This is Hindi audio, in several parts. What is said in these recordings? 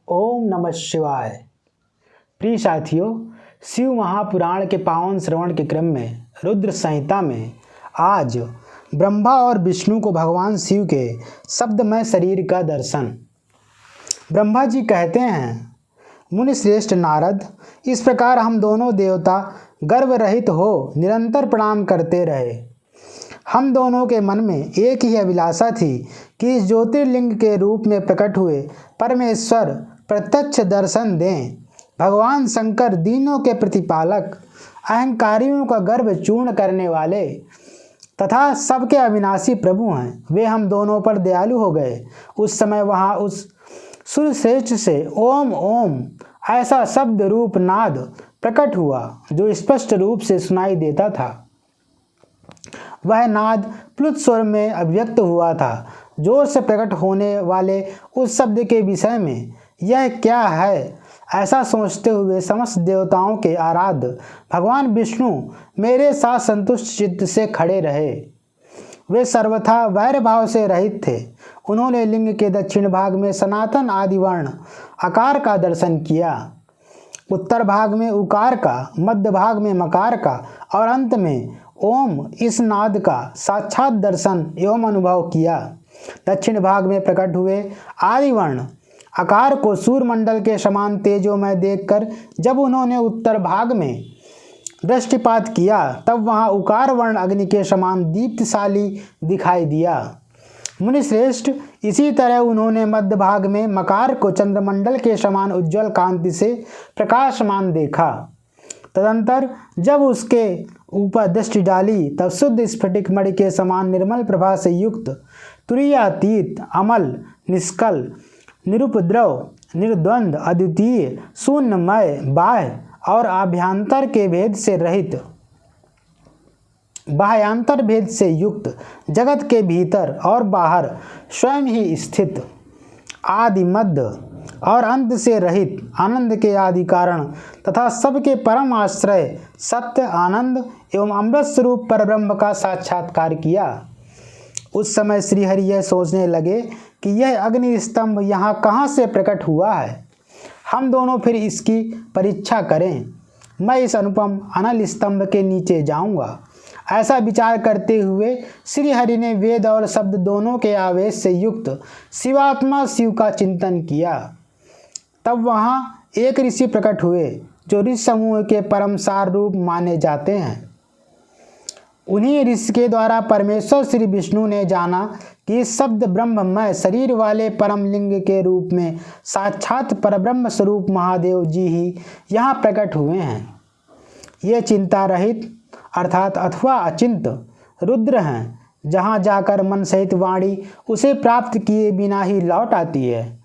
ओम नमः शिवाय। प्रिय साथियों, शिव महापुराण के पावन श्रवण के क्रम में रुद्र संहिता में आज ब्रह्मा और विष्णु को भगवान शिव के शब्दमय शरीर का दर्शन। ब्रह्मा जी कहते हैं, मुनि श्रेष्ठ नारद, इस प्रकार हम दोनों देवता गर्व रहित हो निरंतर प्रणाम करते रहे। हम दोनों के मन में एक ही अभिलाषा थी कि इस ज्योतिर्लिंग के रूप में प्रकट हुए परमेश्वर प्रत्यक्ष दर्शन दें। भगवान शंकर दीनों के प्रतिपालक, अहंकारियों का गर्व चूर्ण करने वाले तथा सबके अविनाशी प्रभु हैं। वे हम दोनों पर दयालु हो गए। उस समय वहाँ उस सूर्यश्रेष्ठ से ओम ओम ऐसा शब्द रूप नाद प्रकट हुआ जो स्पष्ट रूप से सुनाई देता था। वह नाद प्लुत स्वर में अभिव्यक्त हुआ था। जोर से प्रकट होने वाले उस शब्द के विषय में यह क्या है, ऐसा सोचते हुए समस्त देवताओं के आराध्य भगवान विष्णु मेरे साथ संतुष्ट चित्त से खड़े रहे। वे सर्वथा वैर भाव से रहित थे। उन्होंने लिंग के दक्षिण भाग में सनातन आदि वर्ण आकार का दर्शन किया, उत्तर भाग में उकार का, मध्य भाग में मकार का और अंत में ओम इस नाद का साक्षात दर्शन एवं अनुभव किया। दक्षिण भाग में प्रकट हुए आदि वर्ण आकार को सूर्यमंडल के समान तेजोमय देखकर जब उन्होंने उत्तर भाग में दृष्टिपात किया, तब वहाँ उकार वर्ण अग्नि के समान दीप्तशाली दिखाई दिया। मुनिश्रेष्ठ, इसी तरह उन्होंने मध्य भाग में मकार को चंद्रमंडल के समान उज्ज्वल कांति से प्रकाशमान देखा। तदंतर जब उसके ऊपर दृष्टि डाली, तब शुद्ध स्फटिक मणि के समान निर्मल प्रभा से युक्त, तुरीयातीत, अमल, निष्कल, निरुपद्रव, निर्द्वंद, अद्वितीय, शून्यमय, बाह्य और आभ्यंतर के भेद से रहित, बाह्यांतर भेद से युक्त, जगत के भीतर और बाहर स्वयं ही स्थित, आदि मध्य और अंत से रहित, आनंद के आदि कारण तथा सबके परम आश्रय, सत्य, आनंद एवं अमृत स्वरूप परब्रह्म का साक्षात्कार किया। उस समय श्रीहरि यह सोचने लगे कि यह अग्नि स्तंभ यहाँ कहाँ से प्रकट हुआ है। हम दोनों फिर इसकी परीक्षा करें। मैं इस अनुपम अनल स्तंभ के नीचे जाऊंगा। ऐसा विचार करते हुए श्रीहरि ने वेद और शब्द दोनों के आवेश से युक्त शिवात्मा शिव का चिंतन किया। तब वहाँ एक ऋषि प्रकट हुए जो ऋषि समूह के परम सार रूप माने जाते हैं। उन्हीं ऋषि के द्वारा परमेश्वर श्री विष्णु ने जाना कि इस शब्द ब्रह्ममय शरीर वाले परम लिंग के रूप में साक्षात परब्रह्म स्वरूप महादेव जी ही यहाँ प्रकट हुए हैं। ये चिंता रहित अर्थात अथवा अचिंत रुद्र हैं, जहाँ जाकर मन सहित वाणी उसे प्राप्त किए बिना ही लौट आती है।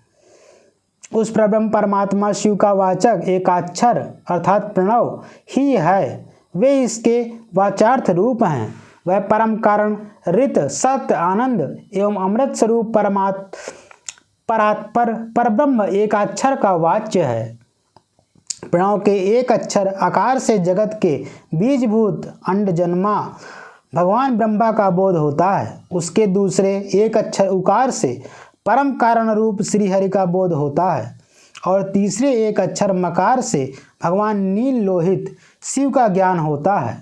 उस परब्रह्म परमात्मा शिव का वाचक एकाक्षर अर्थात प्रणव ही है। वे इसके वाचार्थ रूप हैं। वह परम कारण, ऋत, सत्य, आनंद एवं अमृत स्वरूप परात्पर परब्रह्म एक अक्षर का वाच्य है। प्रणव के एक अक्षर आकार से जगत के बीजभूत अंड जन्मा भगवान ब्रह्मा का बोध होता है। उसके दूसरे एक अक्षर उकार से परम कारण रूप श्रीहरि का बोध होता है और तीसरे एक अक्षर मकार से भगवान नील लोहित शिव का ज्ञान होता है।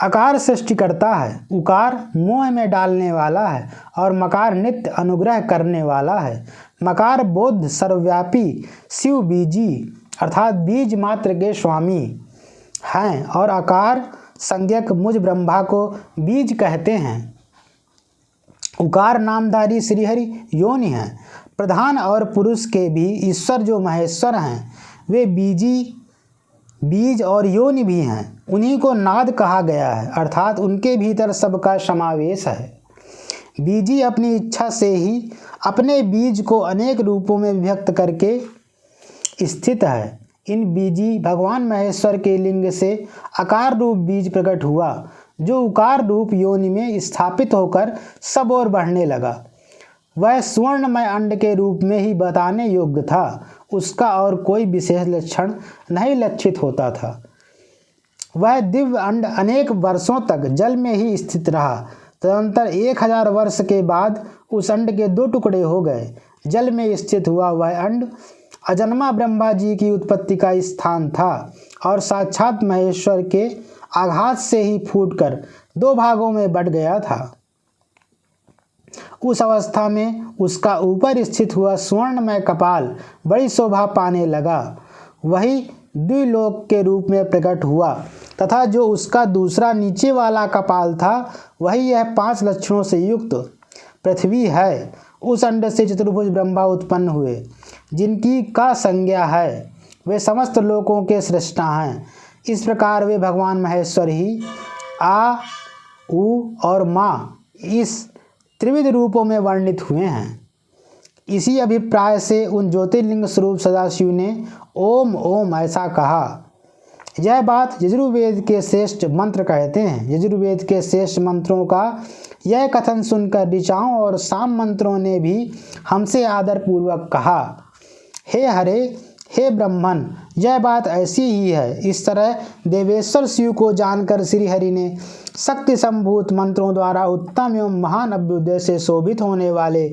आकार सृष्टि करता है, उकार मोह में डालने वाला है और मकार नित्य अनुग्रह करने वाला है। मकार बोध सर्वव्यापी शिव बीजी अर्थात बीज मात्र के स्वामी हैं और आकार संज्ञक मुझ ब्रह्मा को बीज कहते हैं। उकार नामधारी श्रीहरि योनि हैं। प्रधान और पुरुष के भी ईश्वर जो महेश्वर हैं, वे बीज और योनि भी हैं। उन्हीं को नाद कहा गया है, अर्थात उनके भीतर सबका समावेश है। बीजी अपनी इच्छा से ही अपने बीज को अनेक रूपों में व्यक्त करके स्थित है। इन बीजी भगवान महेश्वर के लिंग से आकार रूप बीज प्रकट हुआ, जो उकार रूप योनि में स्थापित होकर सब ओर बढ़ने लगा। वह सुवर्णमय अंड के रूप में ही बताने योग्य था। उसका और कोई विशेष लक्षण नहीं लक्षित होता था। वह दिव्य अंड अनेक वर्षों तक जल में ही स्थित रहा। तदंतर 1000 वर्ष के बाद उस अंड के 2 टुकड़े हो गए। जल में स्थित हुआ वह अंड अजन्मा ब्रह्मा जी की उत्पत्ति का स्थान था और साक्षात महेश्वर के आघात से ही फूटकर 2 भागों में बट गया था। उस अवस्था में उसका ऊपर स्थित हुआ स्वर्णमय कपाल बड़ी शोभा पाने लगा। वही द्विलोक के रूप में प्रकट हुआ तथा जो उसका दूसरा नीचे वाला कपाल था वही यह 5 लक्षणों से युक्त पृथ्वी है। उस अंड से चतुर्भुज ब्रह्मा उत्पन्न हुए, जिनकी का संज्ञा है। वे समस्त लोकों के सृष्टा हैं। इस प्रकार वे भगवान महेश्वर ही आ, उ और माँ इस त्रिविध रूपों में वर्णित हुए हैं। इसी अभिप्राय से उन ज्योतिर्लिंग स्वरूप सदाशिव ने ओम ओम ऐसा कहा। यह बात यजुर्वेद के श्रेष्ठ मंत्र कहते हैं। यजुर्वेद के श्रेष्ठ मंत्रों का यह कथन सुनकर ऋचाओं और साम मंत्रों ने भी हमसे आदरपूर्वक कहा, हे हरे, हे ब्रह्मन, यह बात ऐसी ही है। इस तरह देवेश्वर शिव को जानकर श्रीहरि ने शक्ति संभूत मंत्रों द्वारा उत्तम एवं महान अभ्युदय से शोभित होने वाले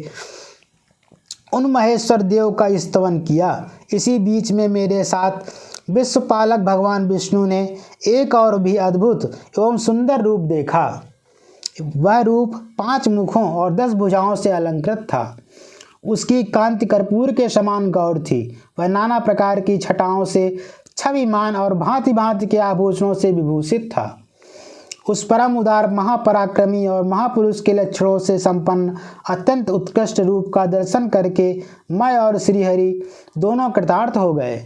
उन महेश्वर देव का स्तवन किया। इसी बीच में मेरे साथ विश्वपालक भगवान विष्णु ने एक और भी अद्भुत एवं सुंदर रूप देखा। वह रूप 5 मुखों और 10 भुजाओं से अलंकृत था। उसकी कांति कर्पूर के समान गौर थी। वह नाना प्रकार की छटाओं से छविमान और भांति भांति के आभूषणों से विभूषित था। उस परम उदार महापराक्रमी और महापुरुष के लक्षणों से संपन्न अत्यंत उत्कृष्ट रूप का दर्शन करके मैं और श्रीहरि दोनों कृतार्थ हो गए।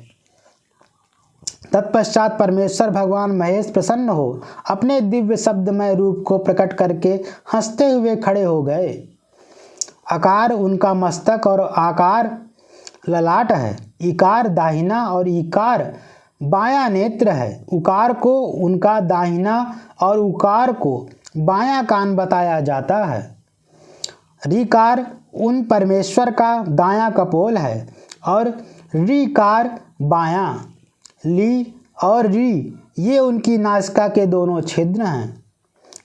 तत्पश्चात परमेश्वर भगवान महेश प्रसन्न हो अपने दिव्य शब्दमय रूप को प्रकट करके हंसते हुए खड़े हो गए। आकार उनका मस्तक और आकार ललाट है। इकार दाहिना और इकार बायां नेत्र है। उकार को उनका दाहिना और उकार को बायां कान बताया जाता है। ऋकार उन परमेश्वर का दायां कपोल है और ऋकार बायां। ली और री ये उनकी नासिका के दोनों छिद्र हैं।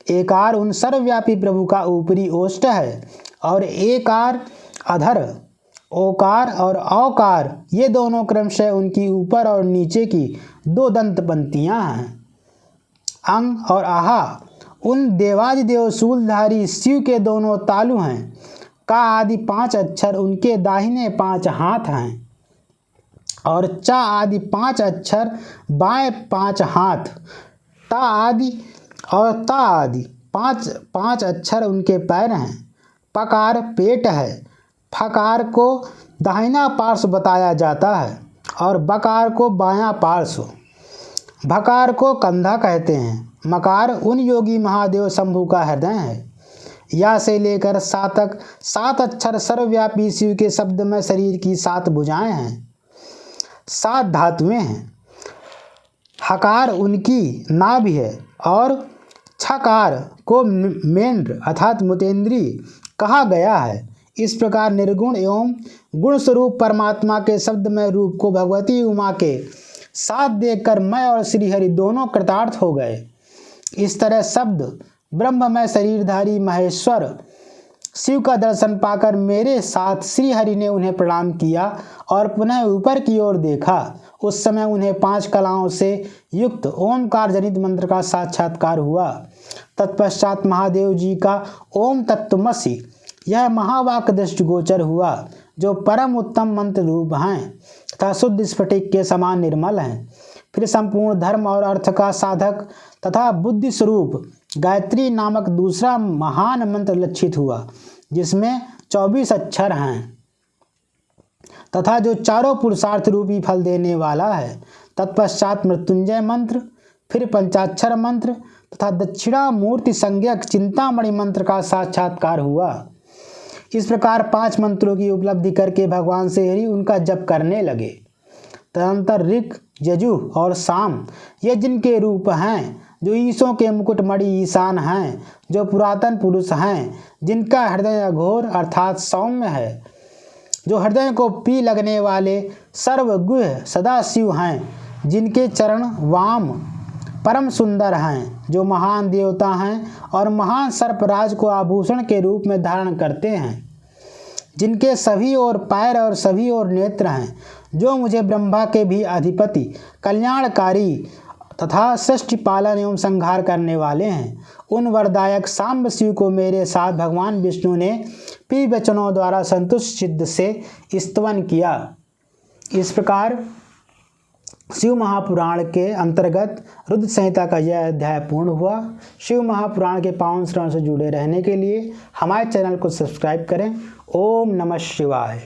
एकार उन सर्वव्यापी प्रभु का ऊपरी ओष्ठ है और एकार अधर। ओकार और औकार ये दोनों क्रमशः उनकी ऊपर और नीचे की 2 दंत पंक्तियां हैं। अंग और आहा उन देवादिदेव शूलधारी शिव के दोनों तालु हैं। का आदि 5 अक्षर उनके दाहिने 5 हाथ हैं और चा आदि 5 अक्षर बाएं 5 हाथ। ता आदि और ता आदि 5 अक्षर उनके पैर हैं। पकार पेट है। फकार को दाहिना पार्श्व बताया जाता है और बकार को बायां पार्श्व। भकार को कंधा कहते हैं। मकार उन योगी महादेव शंभु का हृदय है। या से लेकर सा तक 7 अक्षर सर्वव्यापी शिव के शब्द में शरीर की 7 भुजाएं हैं। 7 धातुएं हैं। हकार उनकी नाभि है और छकार को मेंढ्र अर्थात मुतेंद्री कहा गया है। इस प्रकार निर्गुण एवं गुण स्वरूप परमात्मा के शब्दमय रूप को भगवती उमा के साथ देखकर मैं और श्रीहरि दोनों कृतार्थ हो गए। इस तरह शब्द ब्रह्ममय शरीरधारी महेश्वर शिव का दर्शन पाकर मेरे साथ श्रीहरि ने उन्हें प्रणाम किया और पुनः ऊपर की ओर देखा। उस समय उन्हें 5 कलाओं से युक्त ओमकार जनित मंत्र का साक्षात्कार हुआ। तत्पश्चात महादेव जी का ओम तत्त्वमसि यह महावाक्य दृष्टिगोचर हुआ, जो परम उत्तम मंत्र रूप हैं तथा शुद्ध स्फटिक के समान निर्मल हैं। फिर संपूर्ण धर्म और अर्थ का साधक तथा बुद्धि स्वरूप गायत्री नामक दूसरा महान मंत्र लक्षित हुआ, जिसमें 24 अक्षर हैं तथा जो चारों पुरुषार्थ रूपी फल देने वाला है। तत्पश्चात मृत्युंजय मंत्र, फिर पंचाक्षर मंत्र तथा दक्षिणा मूर्ति संज्ञक चिंतामणि मंत्र का साक्षात्कार हुआ। इस प्रकार 5 मंत्रों की उपलब्धि करके भगवान श्रीहरि उनका जप करने लगे। तदंतर ऋक, यजुः और साम ये जिनके रूप हैं, जो ईशों के मुकुट मणि ईशान हैं, जो पुरातन पुरुष हैं, जिनका हृदय अघोर अर्थात सौम्य है, जो हृदय को पी लगने वाले सर्वगुह्य सदाशिव हैं, जिनके चरण वाम परम सुंदर हैं, जो महान देवता हैं और महान सर्पराज को आभूषण के रूप में धारण करते हैं। जिनके सभी ओर पैर और सभी ओर नेत्र हैं, जो मुझे ब्रह्मा के भी अधिपति, कल्याणकारी तथा सृष्टि पालन एवं संहार करने वाले हैं, उन वरदायक सांब शिव को मेरे साथ भगवान विष्णु ने पी वचनों द्वारा संतुष्ट चित्त से स्तवन किया। इस प्रकार शिव महापुराण के अंतर्गत रुद्र संहिता का यह अध्याय पूर्ण हुआ। शिव महापुराण के पावन श्रवण से जुड़े रहने के लिए हमारे चैनल को सब्सक्राइब करें। ओम नमः शिवाय।